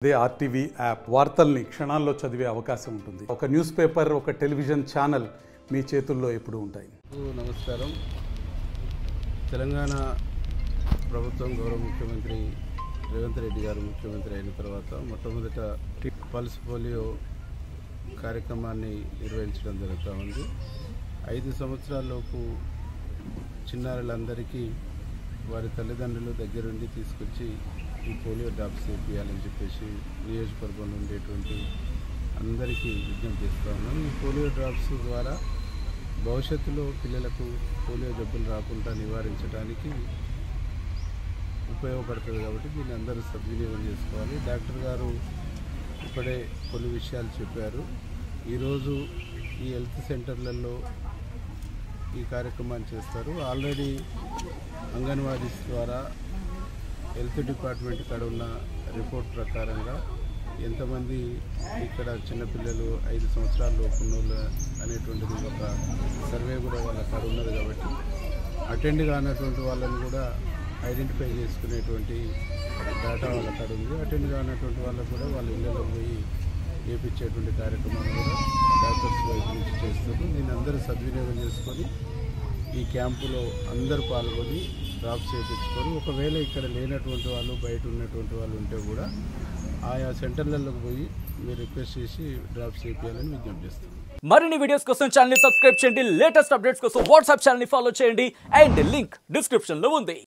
అదే RTV app వార్తల్ని క్షణాల్లో చదివే అవకాశం ఉంటుంది. ఒక న్యూస్ పేపర్, ఒక టెలివిజన్ ఛానల్ మీ చేతుల్లో ఎప్పుడూ ఉంటాయి. నమస్కారం. తెలంగాణ ప్రభుత్వం గౌరవ ముఖ్యమంత్రి రేవంత్ రెడ్డి గారు ముఖ్యమంత్రి అయిన తర్వాత మొట్టమొదట పల్స్ పోలియో కార్యక్రమాన్ని నిర్వహించడం జరుగుతూ ఉంది. 5 సంవత్సరాలలోపు చిన్నారులందరికీ వారి తల్లిదండ్రులు దగ్గరుండి తీసుకొచ్చి ఈ పోలియో డ్రాప్స్ వేయాలని చెప్పేసి నియోజకవర్గంలో ఉండేటువంటి అందరికీ విజ్ఞప్తి చేస్తూ ఉన్నాం. ఈ పోలియో డ్రాప్స్ ద్వారా భవిష్యత్తులో పిల్లలకు పోలియో జబ్బులు రాకుండా నివారించడానికి ఉపయోగపడుతుంది కాబట్టి దీన్ని అందరూ సద్వినియోగం చేసుకోవాలి. డాక్టర్ గారు ఇప్పుడే కొన్ని విషయాలు చెప్పారు. ఈరోజు ఈ హెల్త్ సెంటర్లలో ఈ కార్యక్రమాన్ని చేస్తారు. ఆల్రెడీ అంగన్వాడీస్ ద్వారా హెల్త్ డిపార్ట్మెంట్ కాడ ఉన్న రిపోర్ట్ ప్రకారంగా ఎంతమంది ఇక్కడ చిన్నపిల్లలు 5 సంవత్సరాల లోపు ఉన్నోళ్ళు అనేటువంటిది ఒక సర్వే కూడా వాళ్ళ కాడ ఉన్నది కాబట్టి అటెండ్ కానటువంటి వాళ్ళని కూడా ఐడెంటిఫై చేసుకునేటువంటి డేటా వాళ్ళ కాడ ఉంది. అటెండ్ కానటువంటి వాళ్ళకు కూడా వాళ్ళ ఇళ్ళలో పోయి చేపించేటువంటి కార్యక్రమాన్ని కూడా డాక్టర్స్ వైపు నుంచి చేస్తారు. దీన్ని అందరూ సద్వినియోగం చేసుకొని ఈ క్యాంపులో అందరూ పాల్గొని డ్రాప్స్ చేయించుకొని ఒకవేళ ఇక్కడ లేనటువంటి వాళ్ళు బయట ఉన్నటువంటి వాళ్ళు ఉంటే కూడా ఆయా సెంటర్లలోకి పోయి మీరు రిక్వెస్ట్ చేసి డ్రాప్స్ చేయించాలని విజ్ఞప్తి చేస్తాం. మరిన్ని వీడియోస్ కోసం ఛానల్ ని సబ్స్క్రైబ్ చేయండి. లేటెస్ట్ అప్డేట్స్ కోసం వాట్సాప్ ఛానల్ ని ఫాలో చేయండి. అండ్ లింక్ డిస్క్రిప్షన్ లో ఉంది.